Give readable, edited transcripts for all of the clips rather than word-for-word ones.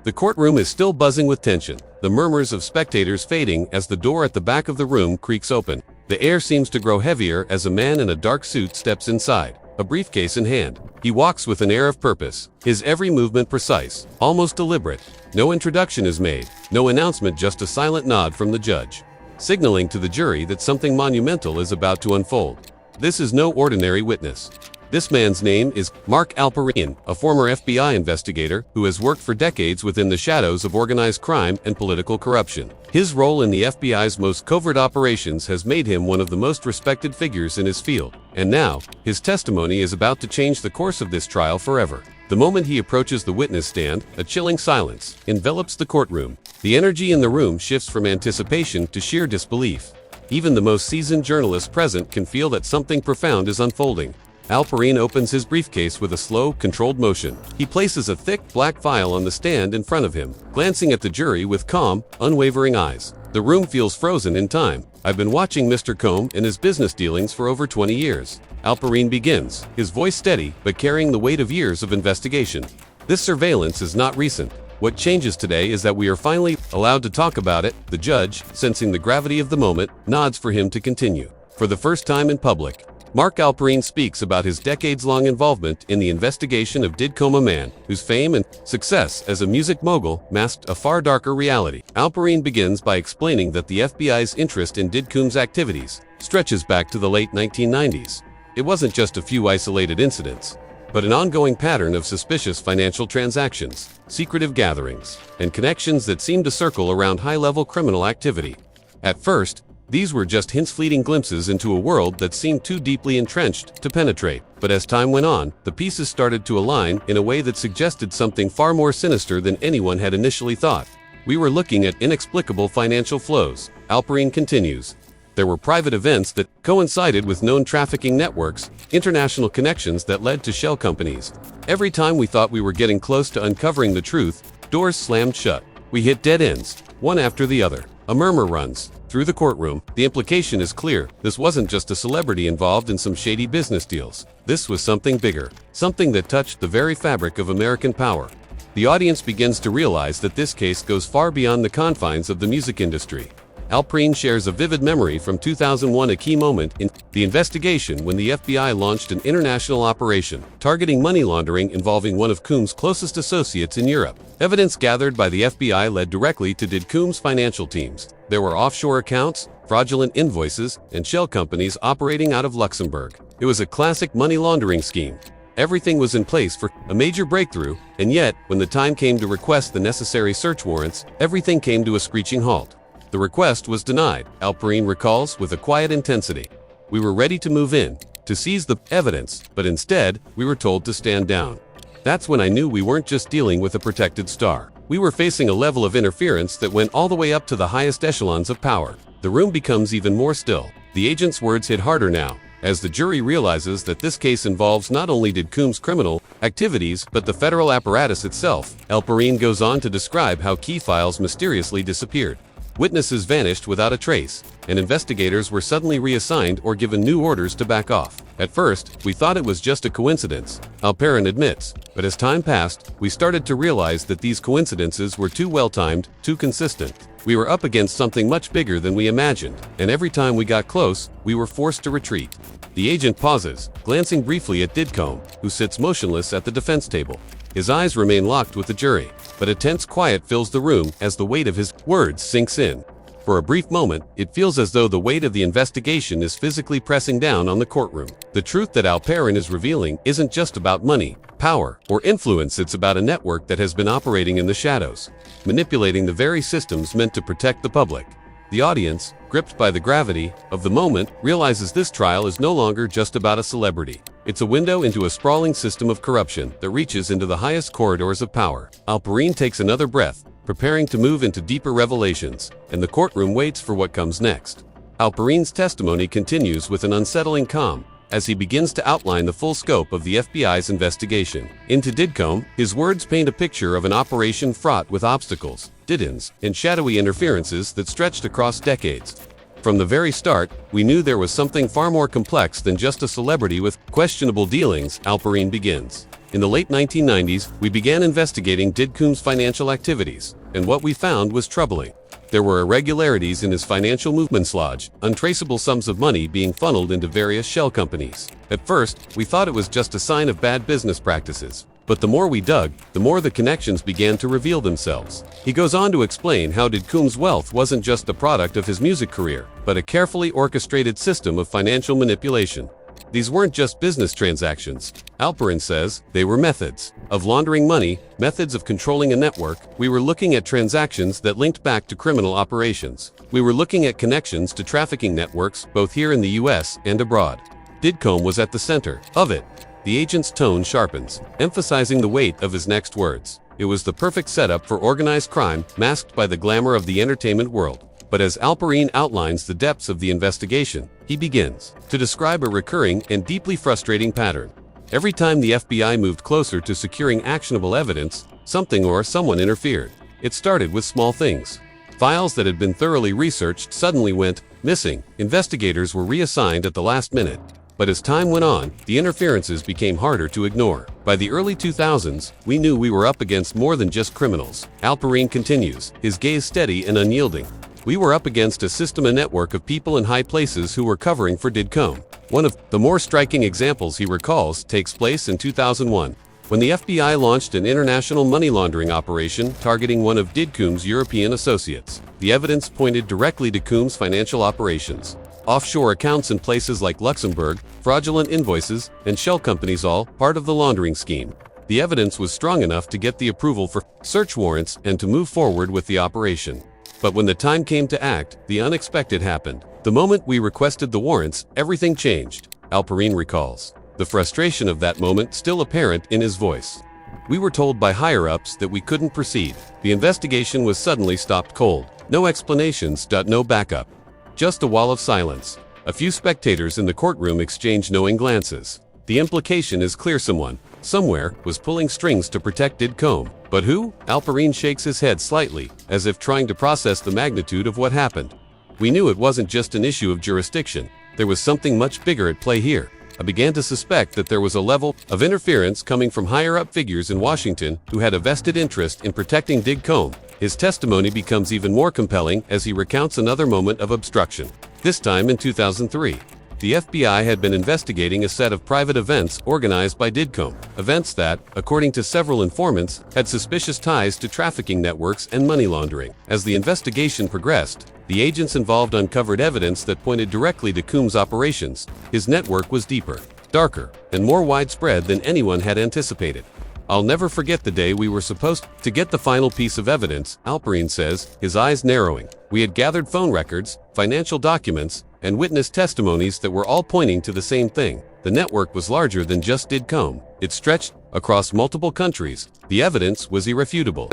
The courtroom is still buzzing with tension, the murmurs of spectators fading as the door at the back of the room creaks open. The air seems to grow heavier as a man in a dark suit steps inside, a briefcase in hand. He walks with an air of purpose, his every movement precise, almost deliberate. No introduction is made, no announcement, just a silent nod from the judge, signaling to the jury that something monumental is about to unfold. This is no ordinary witness. This man's name is Mark Alperin, a former FBI investigator who has worked for decades within the shadows of organized crime and political corruption. His role in the FBI's most covert operations has made him one of the most respected figures in his field. And now, his testimony is about to change the course of this trial forever. The moment he approaches the witness stand, a chilling silence envelops the courtroom. The energy in the room shifts from anticipation to sheer disbelief. Even the most seasoned journalist present can feel that something profound is unfolding. Alperin opens his briefcase with a slow, controlled motion. He places a thick, black file on the stand in front of him, glancing at the jury with calm, unwavering eyes. The room feels frozen in time. I've been watching Mr. Combe and his business dealings for over 20 years. Alperin begins, his voice steady, but carrying the weight of years of investigation. This surveillance is not recent. What changes today is that we are finally allowed to talk about it. The judge, sensing the gravity of the moment, nods for him to continue. For the first time in public, Mark Alperin speaks about his decades-long involvement in the investigation of Diddy, a man whose fame and success as a music mogul masked a far darker reality. Alperin begins by explaining that the FBI's interest in Diddy's activities stretches back to the late 1990s. It wasn't just a few isolated incidents, but an ongoing pattern of suspicious financial transactions, secretive gatherings, and connections that seemed to circle around high-level criminal activity. At first, these were just hints, fleeting glimpses into a world that seemed too deeply entrenched to penetrate. But as time went on, the pieces started to align in a way that suggested something far more sinister than anyone had initially thought. We were looking at inexplicable financial flows. Alperin continues. There were private events that coincided with known trafficking networks, international connections that led to shell companies. Every time we thought we were getting close to uncovering the truth, doors slammed shut. We hit dead ends, one after the other. A murmur runs through the courtroom. The implication is clear. This wasn't just a celebrity involved in some shady business deals. This was something bigger, something that touched the very fabric of American power. The audience begins to realize that this case goes far beyond the confines of the music industry. Alperin shares a vivid memory from 2001, a key moment in the investigation when the FBI launched an international operation targeting money laundering involving one of Combs' closest associates in Europe. Evidence gathered by the FBI led directly to Combs' financial teams. There were offshore accounts, fraudulent invoices, and shell companies operating out of Luxembourg. It was a classic money laundering scheme. Everything was in place for a major breakthrough, and yet, when the time came to request the necessary search warrants, everything came to a screeching halt. The request was denied, Alperin recalls with a quiet intensity. We were ready to move in, to seize the evidence, but instead, we were told to stand down. That's when I knew we weren't just dealing with a protected star. We were facing a level of interference that went all the way up to the highest echelons of power. The room becomes even more still. The agent's words hit harder now, as the jury realizes that this case involves not only Combs' criminal activities, but the federal apparatus itself. Alperin goes on to describe how key files mysteriously disappeared. Witnesses vanished without a trace, and investigators were suddenly reassigned or given new orders to back off. At first, we thought it was just a coincidence, Alperin admits, but as time passed, we started to realize that these coincidences were too well-timed, too consistent. We were up against something much bigger than we imagined, and every time we got close, we were forced to retreat. The agent pauses, glancing briefly at Diddy, who sits motionless at the defense table. His eyes remain locked with the jury, but a tense quiet fills the room as the weight of his words sinks in. For a brief moment, it feels as though the weight of the investigation is physically pressing down on the courtroom. The truth that Alperin is revealing isn't just about money, power, or influence. It's about a network that has been operating in the shadows, manipulating the very systems meant to protect the public. The audience, gripped by the gravity of the moment, realizes this trial is no longer just about a celebrity. It's a window into a sprawling system of corruption that reaches into the highest corridors of power. Alperin takes another breath, preparing to move into deeper revelations, and the courtroom waits for what comes next. Alperin's testimony continues with an unsettling calm, as he begins to outline the full scope of the FBI's investigation into Diddy. His words paint a picture of an operation fraught with obstacles, dead-ends, and shadowy interferences that stretched across decades. From the very start, we knew there was something far more complex than just a celebrity with questionable dealings, Alperin begins. In the late 1990s, we began investigating Didcom's financial activities, and what we found was troubling. There were irregularities in his financial movements lodge, untraceable sums of money being funneled into various shell companies. At first, we thought it was just a sign of bad business practices. But the more we dug, the more the connections began to reveal themselves. He goes on to explain how Didcom's wealth wasn't just the product of his music career, but a carefully orchestrated system of financial manipulation. These weren't just business transactions. Alperin says they were methods of laundering money, methods of controlling a network. We were looking at transactions that linked back to criminal operations. We were looking at connections to trafficking networks, both here in the US and abroad. Didcom was at the center of it. The agent's tone sharpens, emphasizing the weight of his next words. It was the perfect setup for organized crime, masked by the glamour of the entertainment world. But as Alperin outlines the depths of the investigation, he begins to describe a recurring and deeply frustrating pattern. Every time the FBI moved closer to securing actionable evidence, something or someone interfered. It started with small things. Files that had been thoroughly researched suddenly went missing. Investigators were reassigned at the last minute. But as time went on, the interferences became harder to ignore. By the early 2000s, we knew we were up against more than just criminals. Alperin continues, his gaze steady and unyielding. We were up against a system, a network of people in high places who were covering for Didcom. One of the more striking examples he recalls takes place in 2001, when the FBI launched an international money laundering operation targeting one of Didcom's European associates. The evidence pointed directly to Didcom's financial operations. Offshore accounts in places like Luxembourg, fraudulent invoices, and shell companies, all part of the laundering scheme. The evidence was strong enough to get the approval for search warrants and to move forward with the operation. But when the time came to act, the unexpected happened. The moment we requested the warrants, everything changed, Alperin recalls. The frustration of that moment still apparent in his voice. We were told by higher-ups that we couldn't proceed. The investigation was suddenly stopped cold. No explanations, no backup. Just a wall of silence. A few spectators in the courtroom exchanged knowing glances. The implication is clear: someone, somewhere, was pulling strings to protect Didcom. But who? Alperin shakes his head slightly, as if trying to process the magnitude of what happened. We knew it wasn't just an issue of jurisdiction. There was something much bigger at play here. I began to suspect that there was a level of interference coming from higher-up figures in Washington who had a vested interest in protecting Didcom. His testimony becomes even more compelling as he recounts another moment of obstruction. This time in 2003. The FBI had been investigating a set of private events organized by Didcom. Events that, according to several informants, had suspicious ties to trafficking networks and money laundering. As the investigation progressed, the agents involved uncovered evidence that pointed directly to Didcom's operations. His network was deeper, darker, and more widespread than anyone had anticipated. I'll never forget the day we were supposed to get the final piece of evidence, Alperin says, his eyes narrowing. We had gathered phone records, financial documents, and witness testimonies that were all pointing to the same thing. The network was larger than just Didcom. It stretched across multiple countries. The evidence was irrefutable.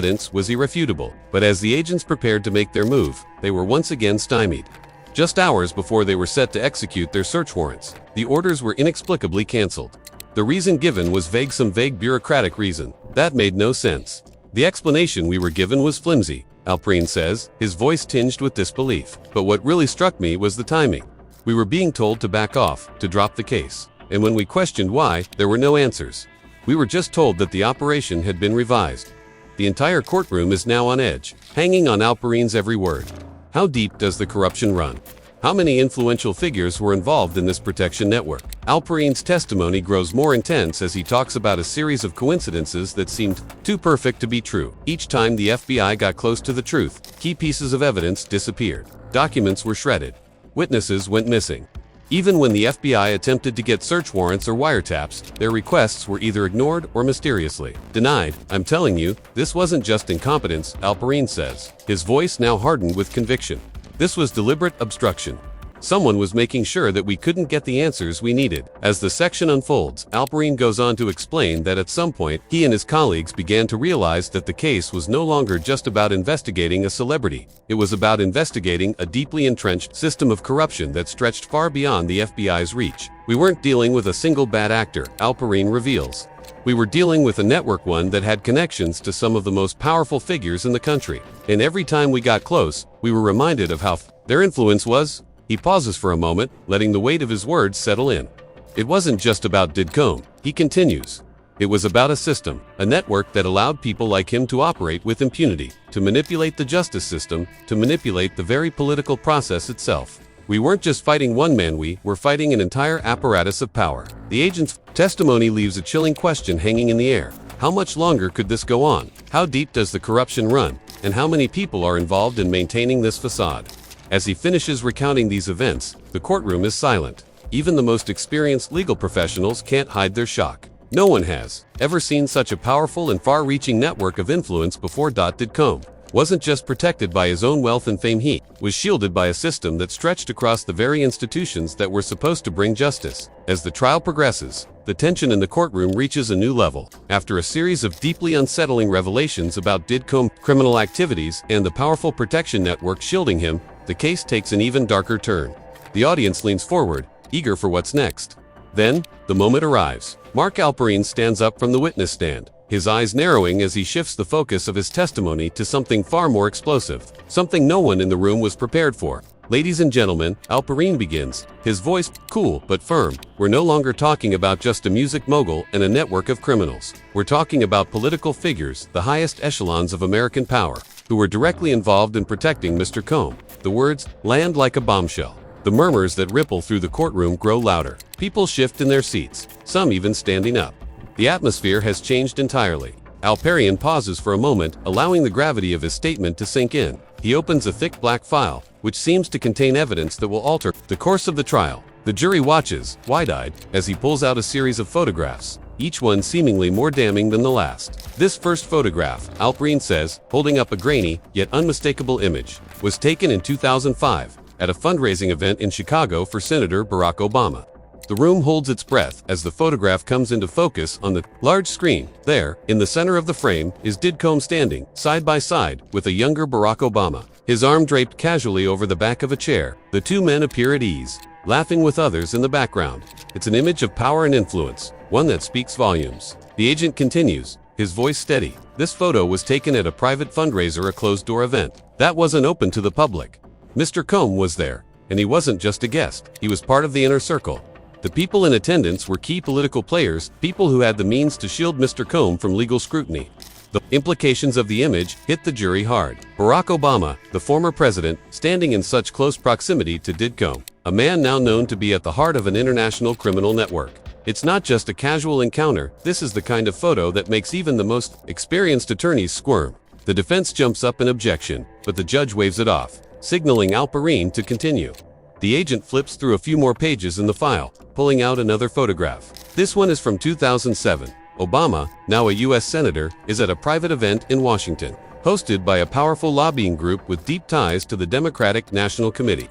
But as the agents prepared to make their move, they were once again stymied. Just hours before they were set to execute their search warrants, the orders were inexplicably canceled. The reason given was vague, some vague bureaucratic reason. That made no sense. The explanation we were given was flimsy, Alperin says, his voice tinged with disbelief. But what really struck me was the timing. We were being told to back off, to drop the case. And when we questioned why, there were no answers. We were just told that the operation had been revised. The entire courtroom is now on edge, hanging on Alperin's every word. How deep does the corruption run? How many influential figures were involved in this protection network? Alperin's testimony grows more intense as he talks about a series of coincidences that seemed too perfect to be true. Each time the FBI got close to the truth, key pieces of evidence disappeared. Documents were shredded. Witnesses went missing. Even when the FBI attempted to get search warrants or wiretaps, their requests were either ignored or mysteriously denied. I'm telling you, this wasn't just incompetence, Alperin says, his voice now hardened with conviction. This was deliberate obstruction. Someone was making sure that we couldn't get the answers we needed. As the section unfolds, Alperin goes on to explain that at some point, he and his colleagues began to realize that the case was no longer just about investigating a celebrity. It was about investigating a deeply entrenched system of corruption that stretched far beyond the FBI's reach. We weren't dealing with a single bad actor, Alperin reveals. We were dealing with a network, one that had connections to some of the most powerful figures in the country. And every time we got close, we were reminded of how their influence was. He pauses for a moment, letting the weight of his words settle in. It wasn't just about Didcom, he continues. It was about a system, a network that allowed people like him to operate with impunity, to manipulate the justice system, to manipulate the very political process itself. We weren't just fighting one man, we were fighting an entire apparatus of power. The agent's testimony leaves a chilling question hanging in the air. How much longer could this go on? How deep does the corruption run? And how many people are involved in maintaining this facade? As he finishes recounting these events, the courtroom is silent. Even the most experienced legal professionals can't hide their shock. No one has ever seen such a powerful and far-reaching network of influence before. Didcombe wasn't just protected by his own wealth and fame, he was shielded by a system that stretched across the very institutions that were supposed to bring justice. As the trial progresses, the tension in the courtroom reaches a new level. After a series of deeply unsettling revelations about Didcombe's criminal activities and the powerful protection network shielding him, the case takes an even darker turn. The audience leans forward, eager for what's next. Then, the moment arrives. Mark Alperine stands up from the witness stand, his eyes narrowing as he shifts the focus of his testimony to something far more explosive, something no one in the room was prepared for. Ladies and gentlemen, Alperine begins, his voice cool but firm. We're no longer talking about just a music mogul and a network of criminals. We're talking about political figures, the highest echelons of American power, who were directly involved in protecting Mr. Combe. The words land like a bombshell. The murmurs that ripple through the courtroom grow louder. People shift in their seats, some even standing up. The atmosphere has changed entirely. Alperine pauses for a moment, allowing the gravity of his statement to sink in. He opens a thick black file, which seems to contain evidence that will alter the course of the trial. The jury watches, wide-eyed, as he pulls out a series of photographs, each one seemingly more damning than the last. This first photograph, Alperine says, holding up a grainy, yet unmistakable image, was taken in 2005. At a fundraising event in Chicago for Senator Barack Obama. The room holds its breath as the photograph comes into focus on the large screen. There, in the center of the frame, is Didcombe standing, side by side, with a younger Barack Obama, his arm draped casually over the back of a chair. The two men appear at ease, laughing with others in the background. It's an image of power and influence, one that speaks volumes. The agent continues, his voice steady. This photo was taken at a private fundraiser, a closed-door event that wasn't open to the public. Mr. Combe was there, and he wasn't just a guest, he was part of the inner circle. The people in attendance were key political players, people who had the means to shield Mr. Combe from legal scrutiny. The implications of the image hit the jury hard. Barack Obama, the former president, standing in such close proximity to Didcombe, a man now known to be at the heart of an international criminal network. It's not just a casual encounter, this is the kind of photo that makes even the most experienced attorneys squirm. The defense jumps up in objection, but the judge waves it off, signaling Alperine to continue. The agent flips through a few more pages in the file, pulling out another photograph. This one is from 2007. Obama, now a U.S. senator, is at a private event in Washington, hosted by a powerful lobbying group with deep ties to the Democratic National Committee.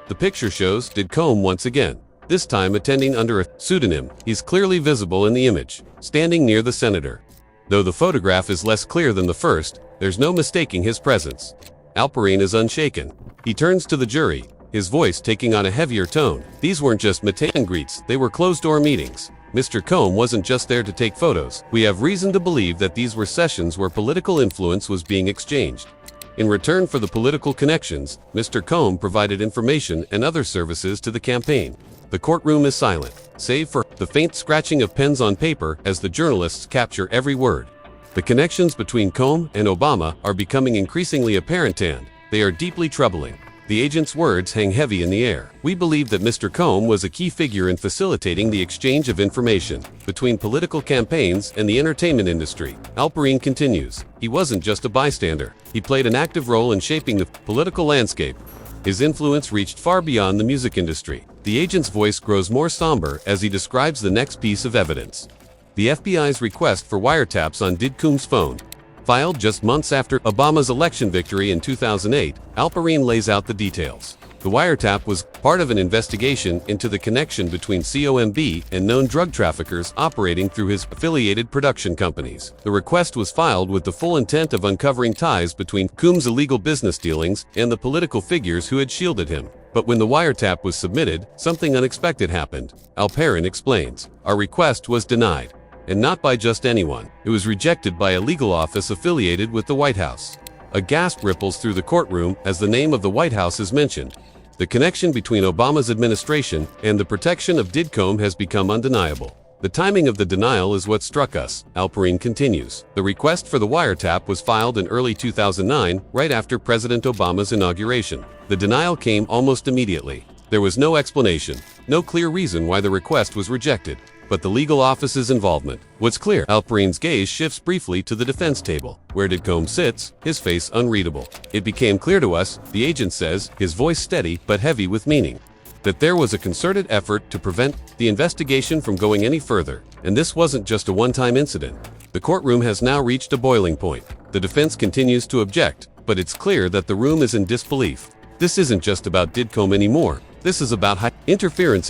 The picture shows Didcombe once again, this time attending under a pseudonym. He's clearly visible in the image, standing near the senator. Though the photograph is less clear than the first, there's no mistaking his presence. Alperine is unshaken. He turns to the jury, his voice taking on a heavier tone. These weren't just meet and greets, they were closed-door meetings. Mr. Combe wasn't just there to take photos. We have reason to believe that these were sessions where political influence was being exchanged. In return for the political connections, Mr. Combe provided information and other services to the campaign. The courtroom is silent, save for the faint scratching of pens on paper as the journalists capture every word. The connections between Combe and Obama are becoming increasingly apparent, and they are deeply troubling. The agent's words hang heavy in the air. We believe that Mr. Combe was a key figure in facilitating the exchange of information between political campaigns and the entertainment industry. Alperine continues. He wasn't just a bystander. He played an active role in shaping the political landscape. His influence reached far beyond the music industry. The agent's voice grows more somber as he describes the next piece of evidence. The FBI's request for wiretaps on Didcombe's phone. Filed just months after Obama's election victory in 2008, Alperine lays out the details. The wiretap was part of an investigation into the connection between COMB and known drug traffickers operating through his affiliated production companies. The request was filed with the full intent of uncovering ties between Combe's illegal business dealings and the political figures who had shielded him. But when the wiretap was submitted, something unexpected happened. Alperine explains. Our request was denied. And not by just anyone. It was rejected by a legal office affiliated with the White House. A gasp ripples through the courtroom as the name of the White House is mentioned. The connection between Obama's administration and the protection of Didcombe has become undeniable. The timing of the denial is what struck us, Alperine continues. The request for the wiretap was filed in early 2009, right after President Obama's inauguration. The denial came almost immediately. There was no explanation, no clear reason why the request was rejected, but the legal office's involvement. What's clear, Alperine's gaze shifts briefly to the defense table, where Didcombe sits, his face unreadable. It became clear to us, the agent says, his voice steady but heavy with meaning, that there was a concerted effort to prevent the investigation from going any further, and this wasn't just a one-time incident. The courtroom has now reached a boiling point. The defense continues to object, but it's clear that the room is in disbelief. This isn't just about Didcombe anymore. This is about interference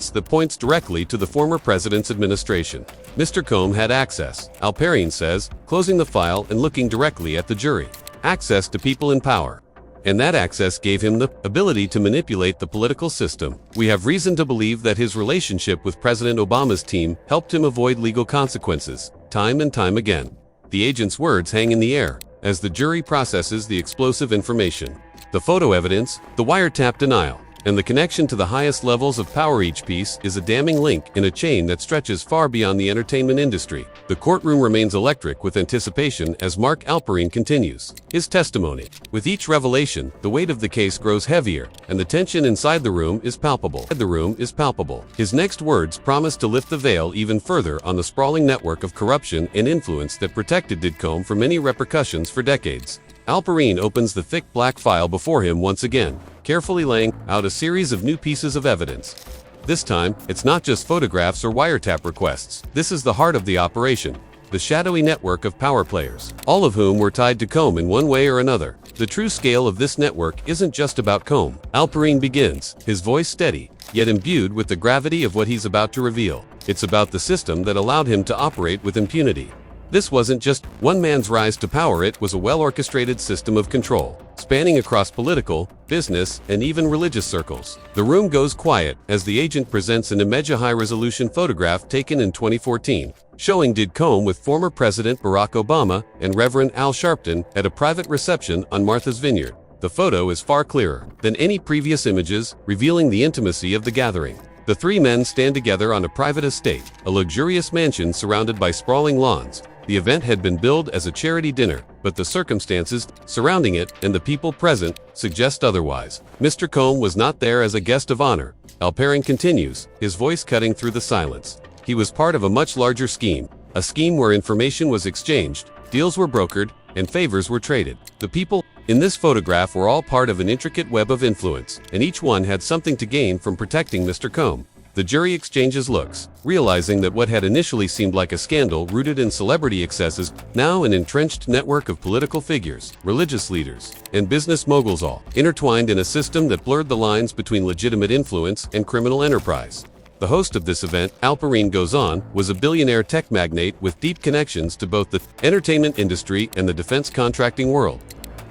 that points directly to the former president's administration. Mr. Combe had access, Alperine says, closing the file and looking directly at the jury. Access to people in power. And that access gave him the ability to manipulate the political system. We have reason to believe that his relationship with President Obama's team helped him avoid legal consequences, time and time again. The agent's words hang in the air as the jury processes the explosive information. The photo evidence, the wiretap denial, and the connection to the highest levels of power. Each piece is a damning link in a chain that stretches far beyond the entertainment industry. The courtroom remains electric with anticipation as Mark Alperine continues his testimony. With each revelation, the weight of the case grows heavier, and the tension inside the room is palpable. His next words promise to lift the veil even further on the sprawling network of corruption and influence that protected Didcombe from many repercussions for decades. Alperine opens the thick black file before him once again, carefully laying out a series of new pieces of evidence. This time, it's not just photographs or wiretap requests. This is the heart of the operation, the shadowy network of power players, all of whom were tied to Combe in one way or another. The true scale of this network isn't just about Combe. Alperine begins, his voice steady, yet imbued with the gravity of what he's about to reveal. It's about the system that allowed him to operate with impunity. This wasn't just one man's rise to power, it was a well-orchestrated system of control, spanning across political, business, and even religious circles. The room goes quiet as the agent presents an high-resolution photograph taken in 2014, showing Didcombe with former President Barack Obama and Reverend Al Sharpton at a private reception on Martha's Vineyard. The photo is far clearer than any previous images, revealing the intimacy of the gathering. The three men stand together on a private estate, a luxurious mansion surrounded by sprawling lawns. The event had been billed as a charity dinner, but the circumstances surrounding it and the people present suggest otherwise. Mr. Combe was not there as a guest of honor. Alperine continues, his voice cutting through the silence. He was part of a much larger scheme, a scheme where information was exchanged, deals were brokered, and favors were traded. The people in this photograph were all part of an intricate web of influence, and each one had something to gain from protecting Mr. Combe. The jury exchanges looks, realizing that what had initially seemed like a scandal rooted in celebrity excesses, now an entrenched network of political figures, religious leaders, and business moguls, all intertwined in a system that blurred the lines between legitimate influence and criminal enterprise. The host of this event, Alperine goes on, was a billionaire tech magnate with deep connections to both the entertainment industry and the defense contracting world.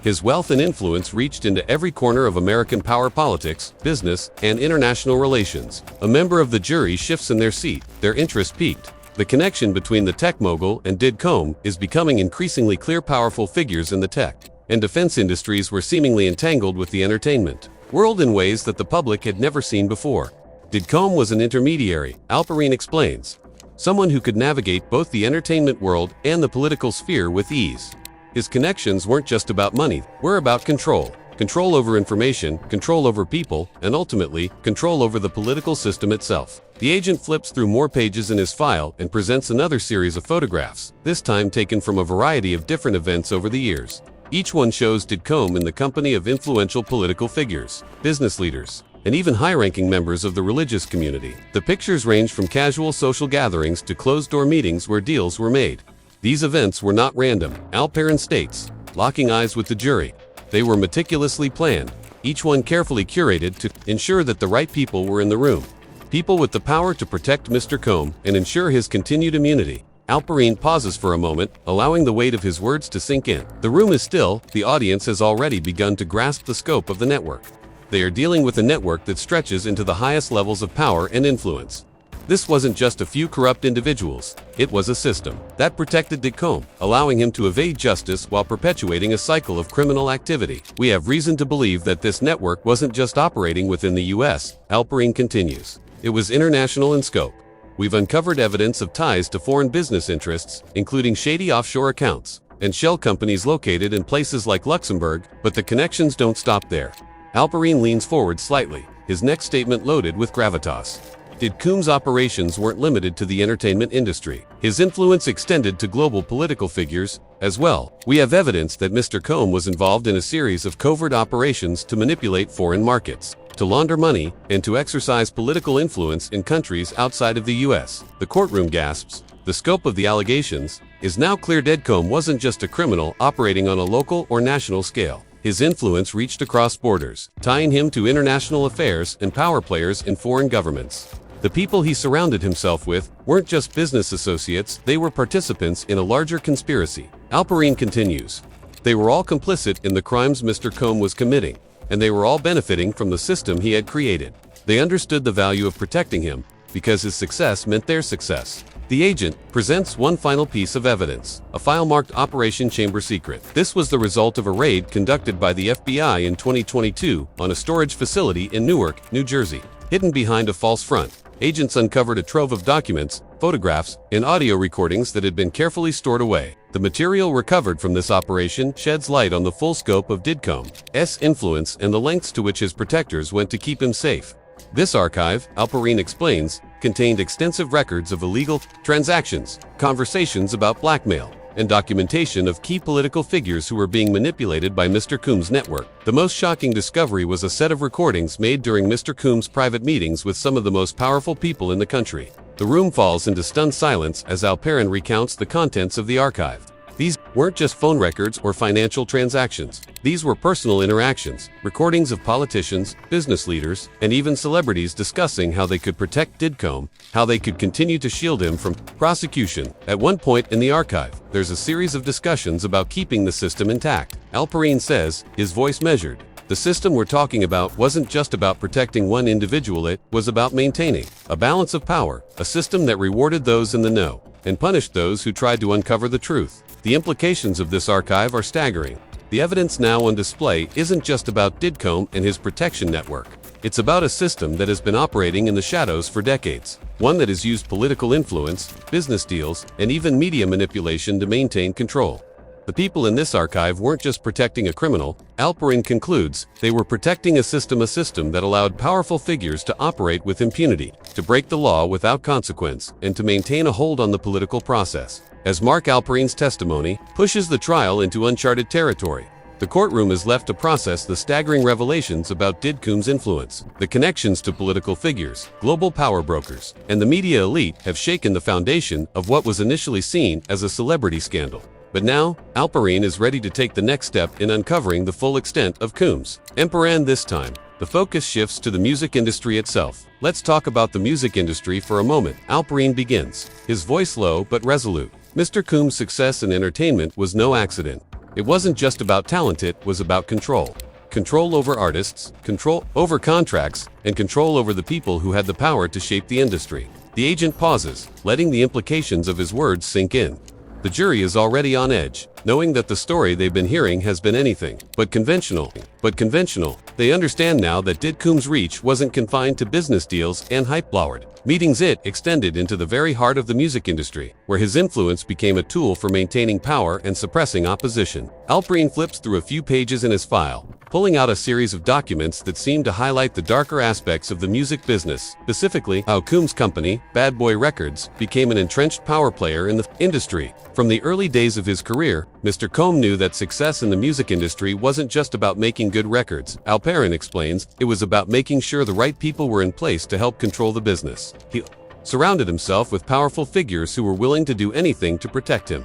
His wealth and influence reached into every corner of American power politics, business, and international relations. A member of the jury shifts in their seat, their interest piqued. The connection between the tech mogul and Didcombe is becoming increasingly clear. Powerful figures in the tech and defense industries were seemingly entangled with the entertainment world in ways that the public had never seen before. Didcombe was an intermediary, Alperine explains, someone who could navigate both the entertainment world and the political sphere with ease. His connections weren't just about money, were about control. Control over information, control over people, and ultimately, control over the political system itself. The agent flips through more pages in his file and presents another series of photographs, this time taken from a variety of different events over the years. Each one shows Didcombe in the company of influential political figures, business leaders, and even high-ranking members of the religious community. The pictures range from casual social gatherings to closed-door meetings where deals were made. These events were not random, Alperine states, locking eyes with the jury. They were meticulously planned, each one carefully curated to ensure that the right people were in the room. People with the power to protect Mr. Combe and ensure his continued immunity. Alperine pauses for a moment, allowing the weight of his words to sink in. The room is still, the audience has already begun to grasp the scope of the network. They are dealing with a network that stretches into the highest levels of power and influence. This wasn't just a few corrupt individuals, it was a system that protected Didcombe, allowing him to evade justice while perpetuating a cycle of criminal activity. We have reason to believe that this network wasn't just operating within the U.S., Alperine continues. It was international in scope. we've uncovered evidence of ties to foreign business interests, including shady offshore accounts and shell companies located in places like Luxembourg, but the connections don't stop there. Alperin leans forward slightly, his next statement loaded with gravitas. Didcom's operations weren't limited to the entertainment industry. His influence extended to global political figures as well. We have evidence that Mr. Combe was involved in a series of covert operations to manipulate foreign markets, to launder money, and to exercise political influence in countries outside of the U.S. The courtroom gasps. The scope of the allegations is now clear. Didcom wasn't just a criminal operating on a local or national scale. His influence reached across borders, tying him to international affairs and power players in foreign governments. The people he surrounded himself with weren't just business associates, they were participants in a larger conspiracy. Alperin continues. They were all complicit in the crimes Mr. Combe was committing, and they were all benefiting from the system he had created. They understood the value of protecting him, because his success meant their success. The agent presents one final piece of evidence, a file marked Operation Chamber Secret. This was the result of a raid conducted by the FBI in 2022 on a storage facility in Newark, New Jersey. Hidden behind a false front, agents uncovered a trove of documents, photographs, and audio recordings that had been carefully stored away. The material recovered from this operation sheds light on the full scope of Didcom's influence and the lengths to which his protectors went to keep him safe. This archive, Alperin explains, contained extensive records of illegal transactions, conversations about blackmail, and documentation of key political figures who were being manipulated by Mr. Combs' network. The most shocking discovery was a set of recordings made during Mr. Combs' private meetings with some of the most powerful people in the country. The room falls into stunned silence as Alperin recounts the contents of the archive. These weren't just phone records or financial transactions. These were personal interactions, recordings of politicians, business leaders, and even celebrities discussing how they could protect Didcom, how they could continue to shield him from prosecution. At one point in the archive, there's a series of discussions about keeping the system intact. Alperin says, his voice measured. The system we're talking about wasn't just about protecting one individual, it was about maintaining a balance of power, a system that rewarded those in the know and punished those who tried to uncover the truth. The implications of this archive are staggering. The evidence now on display isn't just about Didcom and his protection network. It's about a system that has been operating in the shadows for decades, one that has used political influence, business deals, and even media manipulation to maintain control. The people in this archive weren't just protecting a criminal, Alperin concludes, they were protecting a system that allowed powerful figures to operate with impunity, to break the law without consequence, and to maintain a hold on the political process. As Mark Alperin's testimony pushes the trial into uncharted territory, the courtroom is left to process the staggering revelations about Didcom's influence. The connections to political figures, global power brokers, and the media elite have shaken the foundation of what was initially seen as a celebrity scandal. But now, Alperin is ready to take the next step in uncovering the full extent of Combs' empire. This time, the focus shifts to the music industry itself. Let's talk about the music industry for a moment. Alperin begins, his voice low but resolute. Mr. Combs' success in entertainment was no accident. It wasn't just about talent, it was about control. Control over artists, control over contracts, and control over the people who had the power to shape the industry. The agent pauses, letting the implications of his words sink in. The jury is already on edge, knowing that the story they've been hearing has been anything but conventional. They understand now that Didcom's reach wasn't confined to business deals and hype flowered. Meetings it extended into the very heart of the music industry, where his influence became a tool for maintaining power and suppressing opposition. Alperin flips through a few pages in his file, pulling out a series of documents that seem to highlight the darker aspects of the music business, specifically how Combs' company, Bad Boy Records, became an entrenched power player in the industry. From the early days of his career, Mr. Combe knew that success in the music industry wasn't just about making good records. Alperin explains, it was about making sure the right people were in place to help control the business. He surrounded himself with powerful figures who were willing to do anything to protect him.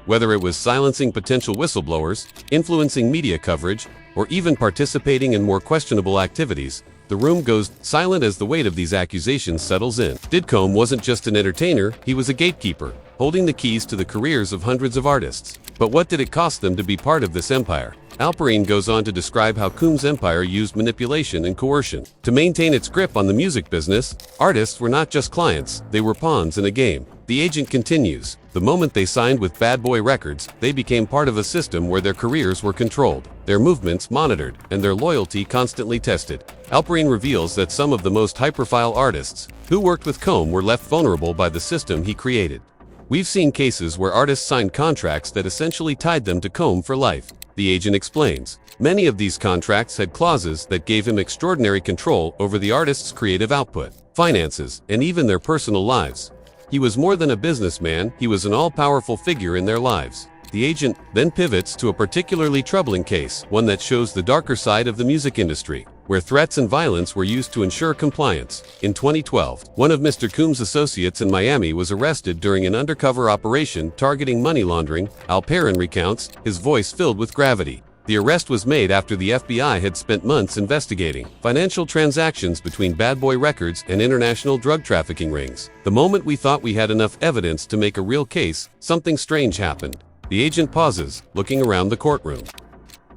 Whether it was silencing potential whistleblowers, influencing media coverage, or even participating in more questionable activities, the room goes silent as the weight of these accusations settles in. Didcom wasn't just an entertainer, he was a gatekeeper, holding the keys to the careers of hundreds of artists. But what did it cost them to be part of this empire? Alperin goes on to describe how Combs' empire used manipulation and coercion. To maintain its grip on the music business, artists were not just clients, they were pawns in a game. The agent continues. The moment they signed with Bad Boy Records, they became part of a system where their careers were controlled, their movements monitored, and their loyalty constantly tested. Alperine reveals that some of the most high-profile artists who worked with Combs were left vulnerable by the system he created. We've seen cases where artists signed contracts that essentially tied them to Combs for life. The agent explains. Many of these contracts had clauses that gave him extraordinary control over the artist's creative output, finances, and even their personal lives. He was more than a businessman, he was an all-powerful figure in their lives. The agent then pivots to a particularly troubling case, one that shows the darker side of the music industry, where threats and violence were used to ensure compliance. In 2012, one of Mr. Combs' associates in Miami was arrested during an undercover operation targeting money laundering. Alperine recounts, his voice filled with gravity. The arrest was made after the FBI had spent months investigating financial transactions between Bad Boy Records and international drug trafficking rings. The moment we thought we had enough evidence to make a real case, something strange happened. The agent pauses, looking around the courtroom.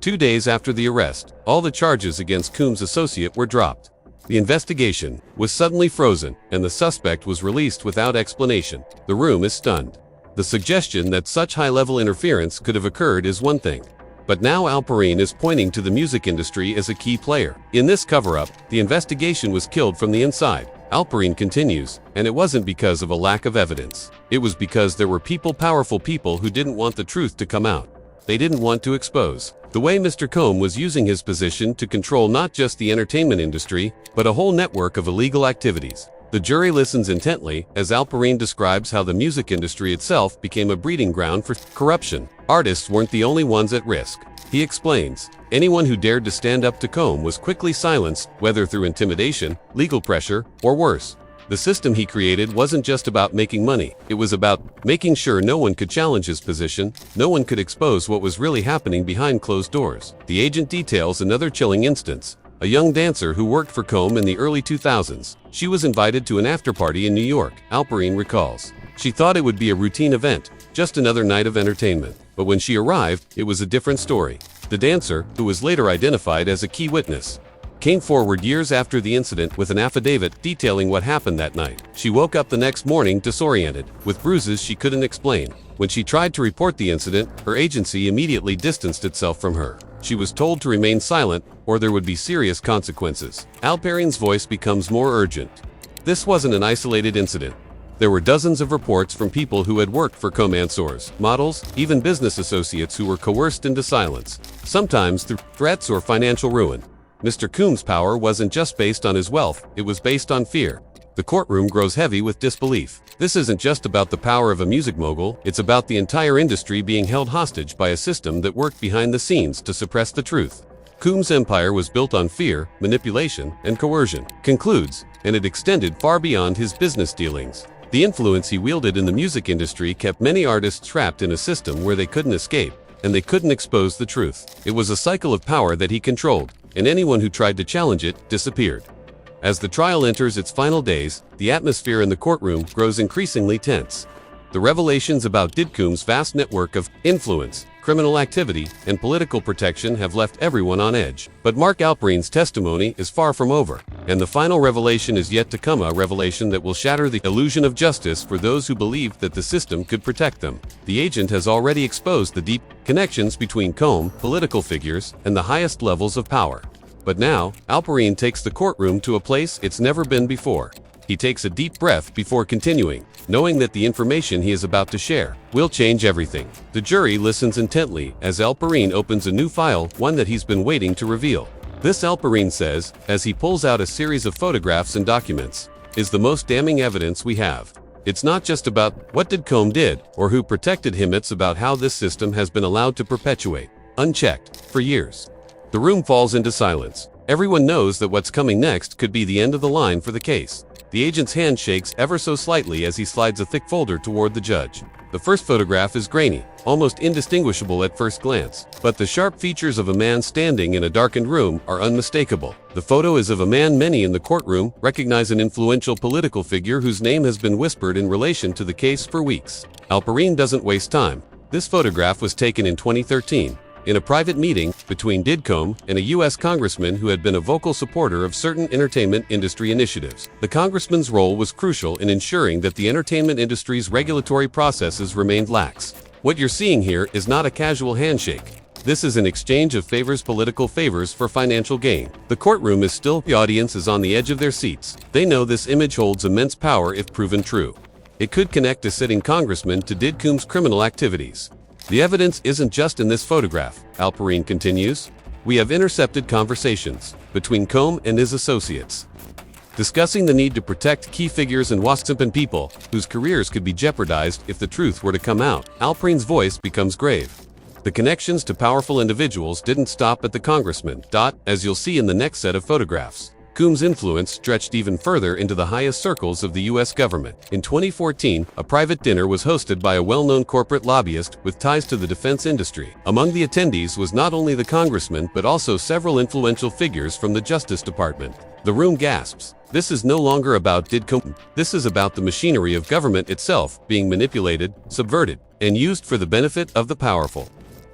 2 days after the arrest, all the charges against Combs' associate were dropped. The investigation was suddenly frozen, and the suspect was released without explanation. The room is stunned. The suggestion that such high-level interference could have occurred is one thing. But now Alperine is pointing to the music industry as a key player. In this cover-up, the investigation was killed from the inside. Alperine continues, and it wasn't because of a lack of evidence. It was because there were powerful people who didn't want the truth to come out. They didn't want to expose the way Mr. Combs was using his position to control not just the entertainment industry, but a whole network of illegal activities. The jury listens intently as Alperine describes how the music industry itself became a breeding ground for corruption. Artists weren't the only ones at risk. He explains, anyone who dared to stand up to Combs was quickly silenced, whether through intimidation, legal pressure, or worse. The system he created wasn't just about making money, it was about making sure no one could challenge his position, no one could expose what was really happening behind closed doors. The agent details another chilling instance. A young dancer who worked for Combs in the early 2000s. She was invited to an after-party in New York, Alperine recalls. She thought it would be a routine event, just another night of entertainment. But when she arrived, it was a different story. The dancer, who was later identified as a key witness, came forward years after the incident with an affidavit detailing what happened that night. She woke up the next morning disoriented, with bruises she couldn't explain. When she tried to report the incident, her agency immediately distanced itself from her. She was told to remain silent, or there would be serious consequences. Alperine's voice becomes more urgent. This wasn't an isolated incident. There were dozens of reports from people who had worked for Combs, models, even business associates who were coerced into silence, sometimes through threats or financial ruin. Mr. Combs' power wasn't just based on his wealth, it was based on fear. The courtroom grows heavy with disbelief. This isn't just about the power of a music mogul, it's about the entire industry being held hostage by a system that worked behind the scenes to suppress the truth. Combs' empire was built on fear, manipulation, and coercion. Concludes, and it extended far beyond his business dealings. The influence he wielded in the music industry kept many artists trapped in a system where they couldn't escape, and they couldn't expose the truth. It was a cycle of power that he controlled, and anyone who tried to challenge it disappeared. As the trial enters its final days, the atmosphere in the courtroom grows increasingly tense. The revelations about Combs' vast network of influence, criminal activity, and political protection have left everyone on edge. But Mark Alperine's testimony is far from over, and the final revelation is yet to come, a revelation that will shatter the illusion of justice for those who believed that the system could protect them. The agent has already exposed the deep connections between Combs, political figures, and the highest levels of power. But now, Alperine takes the courtroom to a place it's never been before. He takes a deep breath before continuing, knowing that the information he is about to share will change everything. The jury listens intently as Alperine opens a new file, one that he's been waiting to reveal. This, Alperine says, as he pulls out a series of photographs and documents, is the most damning evidence we have. It's not just about what Combs did or who protected him, it's about how this system has been allowed to perpetuate, unchecked, for years. The room falls into silence. Everyone knows that what's coming next could be the end of the line for the case. The agent's hand shakes ever so slightly as he slides a thick folder toward the judge. The first photograph is grainy, almost indistinguishable at first glance, but the sharp features of a man standing in a darkened room are unmistakable. The photo is of a man many in the courtroom recognize, an influential political figure whose name has been whispered in relation to the case for weeks. Alperine doesn't waste time. This photograph was taken in 2013. in a private meeting between Diddy and a U.S. congressman who had been a vocal supporter of certain entertainment industry initiatives. The congressman's role was crucial in ensuring that the entertainment industry's regulatory processes remained lax. What you're seeing here is not a casual handshake. This is an exchange of political favors for financial gain. The courtroom is still, the audience is on the edge of their seats. They know this image holds immense power if proven true. It could connect a sitting congressman to Diddy's criminal activities. The evidence isn't just in this photograph, Alperine continues. We have intercepted conversations between Combs and his associates, discussing the need to protect key figures in Washington, people whose careers could be jeopardized if the truth were to come out. Alperine's voice becomes grave. The connections to powerful individuals didn't stop at the congressman. As you'll see in the next set of photographs, Combs' influence stretched even further into the highest circles of the U.S. government. In 2014, a private dinner was hosted by a well-known corporate lobbyist with ties to the defense industry. Among the attendees was not only the congressman but also several influential figures from the Justice Department. The room gasps. This is no longer about Diddy. This is about the machinery of government itself being manipulated, subverted, and used for the benefit of the powerful.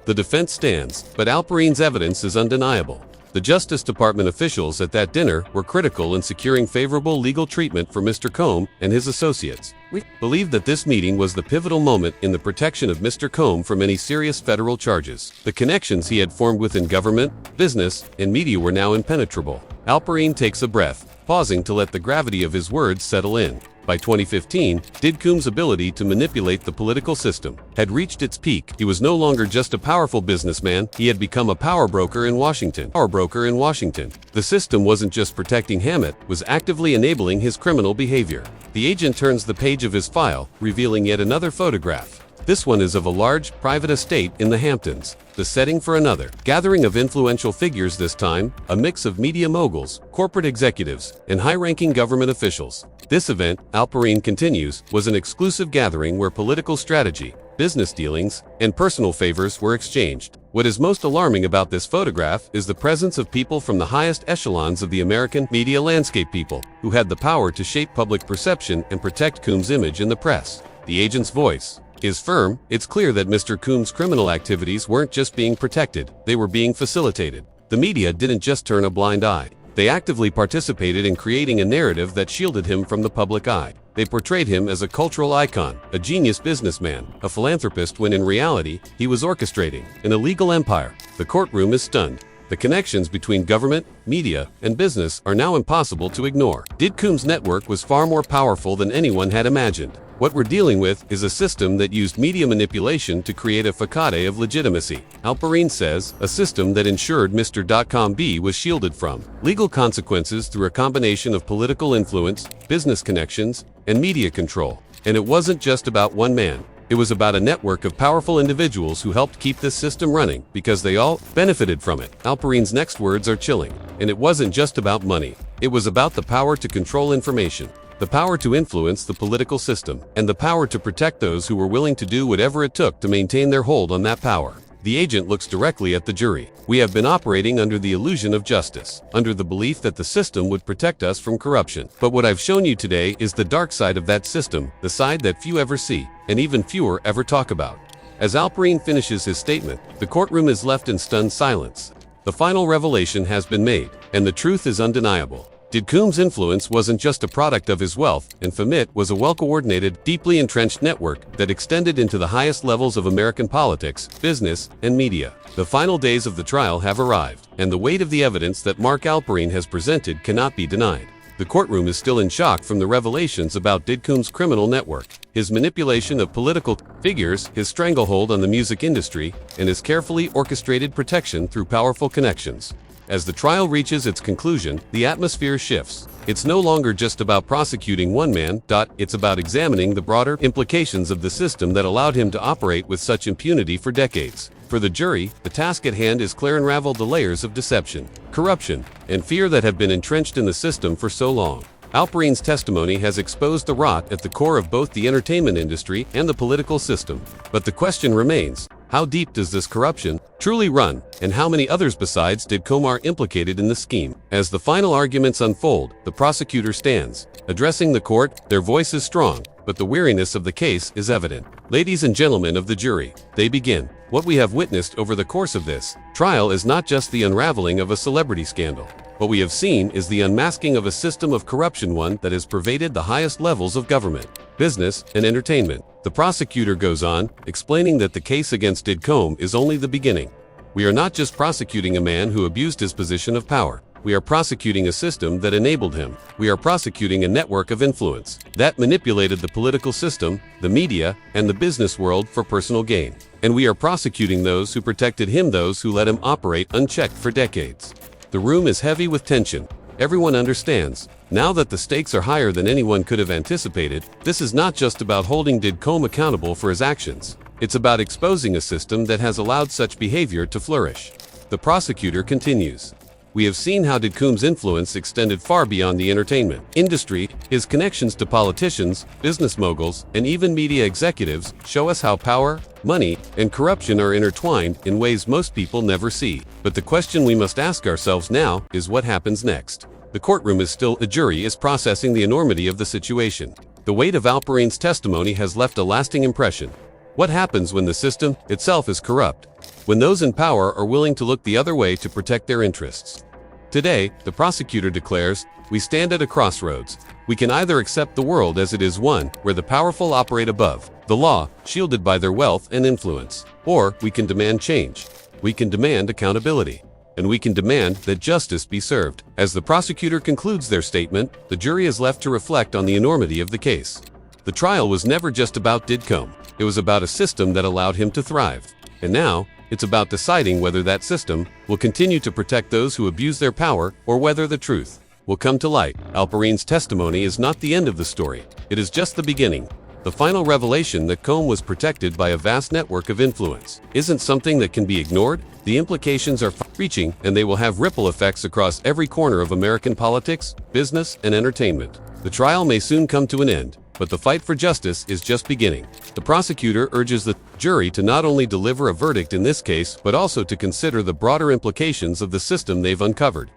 The defense stands, but Alperine's evidence is undeniable. The Justice Department officials at that dinner were critical in securing favorable legal treatment for Mr. Combs and his associates. We believe that this meeting was the pivotal moment in the protection of Mr. Combs from any serious federal charges. The connections he had formed within government, business, and media were now impenetrable. Alperine takes a breath, pausing to let the gravity of his words settle in. By 2015, Diddy's ability to manipulate the political system had reached its peak. He was no longer just a powerful businessman, he had become a power broker in Washington. The system wasn't just protecting him, it was actively enabling his criminal behavior. The agent turns the page of his file, revealing yet another photograph. This one is of a large, private estate in the Hamptons, the setting for another gathering of influential figures, this time a mix of media moguls, corporate executives, and high-ranking government officials. This event, Alperine continues, was an exclusive gathering where political strategy, business dealings, and personal favors were exchanged. What is most alarming about this photograph is the presence of people from the highest echelons of the American media landscape, people who had the power to shape public perception and protect Combs' image in the press. The agent's voice is firm. It's clear that Mr. Combs' criminal activities weren't just being protected, they were being facilitated. The media didn't just turn a blind eye. They actively participated in creating a narrative that shielded him from the public eye. They portrayed him as a cultural icon, a genius businessman, a philanthropist, when in reality, he was orchestrating an illegal empire. The courtroom is stunned. The connections between government, media, and business are now impossible to ignore. Diddy's network was far more powerful than anyone had imagined. What we're dealing with is a system that used media manipulation to create a facade of legitimacy. Alperine says, a system that ensured Mr. Combs was shielded from legal consequences through a combination of political influence, business connections, and media control. And it wasn't just about one man. It was about a network of powerful individuals who helped keep this system running because they all benefited from it. Alperine's next words are chilling. And it wasn't just about money. It was about the power to control information, the power to influence the political system, and the power to protect those who were willing to do whatever it took to maintain their hold on that power. The agent looks directly at the jury. We have been operating under the illusion of justice, under the belief that the system would protect us from corruption. But what I've shown you today is the dark side of that system, the side that few ever see, and even fewer ever talk about. As Alperine finishes his statement, the courtroom is left in stunned silence. The final revelation has been made, and the truth is undeniable. Diddy's influence wasn't just a product of his wealth and fame, it was a well-coordinated, deeply entrenched network that extended into the highest levels of American politics, business, and media. The final days of the trial have arrived, and the weight of the evidence that Mark Alperine has presented cannot be denied. The courtroom is still in shock from the revelations about Diddy's criminal network, his manipulation of political figures, his stranglehold on the music industry, and his carefully orchestrated protection through powerful connections. As the trial reaches its conclusion, the atmosphere shifts. It's no longer just about prosecuting one man, it's about examining the broader implications of the system that allowed him to operate with such impunity for decades. For the jury, the task at hand is to unravel the layers of deception, corruption, and fear that have been entrenched in the system for so long. Alperine's testimony has exposed the rot at the core of both the entertainment industry and the political system. But the question remains, how deep does this corruption truly run, and how many others besides Diddy are implicated in the scheme? As the final arguments unfold, the prosecutor stands, addressing the court. Their voice is strong, but the weariness of the case is evident. Ladies and gentlemen of the jury, they begin. What we have witnessed over the course of this trial is not just the unraveling of a celebrity scandal. What we have seen is the unmasking of a system of corruption, one that has pervaded the highest levels of government, business, and entertainment. The prosecutor goes on, explaining that the case against Diddy is only the beginning. We are not just prosecuting a man who abused his position of power. We are prosecuting a system that enabled him. We are prosecuting a network of influence that manipulated the political system, the media, and the business world for personal gain. And we are prosecuting those who protected him, those who let him operate unchecked for decades. The room is heavy with tension. Everyone understands. Now that the stakes are higher than anyone could have anticipated, this is not just about holding Diddy accountable for his actions. It's about exposing a system that has allowed such behavior to flourish. The prosecutor continues. We have seen how Diddy's influence extended far beyond the entertainment industry. His connections to politicians, business moguls, and even media executives show us how power, money, and corruption are intertwined in ways most people never see. But the question we must ask ourselves now is what happens next. The courtroom is still, the jury is processing the enormity of the situation. The weight of Alperen's testimony has left a lasting impression. What happens when the system itself is corrupt? When those in power are willing to look the other way to protect their interests? Today, the prosecutor declares, we stand at a crossroads. We can either accept the world as it is, one where the powerful operate above the law, shielded by their wealth and influence, or we can demand change. We can demand accountability. And we can demand that justice be served. As the prosecutor concludes their statement, the jury is left to reflect on the enormity of the case. The trial was never just about Diddy. It was about a system that allowed him to thrive. And now, it's about deciding whether that system will continue to protect those who abuse their power or whether the truth will come to light. Alperen's testimony is not the end of the story. It is just the beginning. The final revelation that Diddy was protected by a vast network of influence isn't something that can be ignored. The implications are far-reaching, and they will have ripple effects across every corner of American politics, business, and entertainment. The trial may soon come to an end, but the fight for justice is just beginning. The prosecutor urges the jury to not only deliver a verdict in this case, but also to consider the broader implications of the system they've uncovered.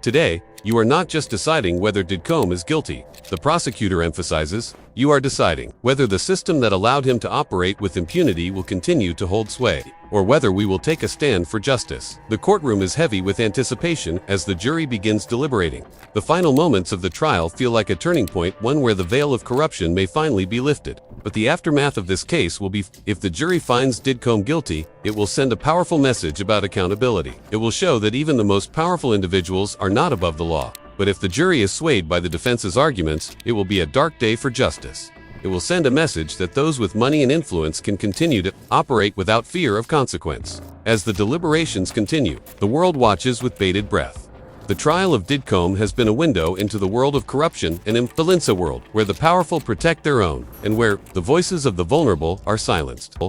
Today, you are not just deciding whether Diddy is guilty. The prosecutor emphasizes, you are deciding whether the system that allowed him to operate with impunity will continue to hold sway, or whether we will take a stand for justice. The courtroom is heavy with anticipation as the jury begins deliberating. The final moments of the trial feel like a turning point, one where the veil of corruption may finally be lifted. But the aftermath of this case will be, if the jury finds Diddy guilty, it will send a powerful message about accountability. It will show that even the most powerful individuals are not above the law. But if the jury is swayed by the defense's arguments, it will be a dark day for justice. It will send a message that those with money and influence can continue to operate without fear of consequence. As the deliberations continue, the world watches with bated breath. The trial of Diddy has been a window into the world of corruption and influence, a world where the powerful protect their own and where the voices of the vulnerable are silenced.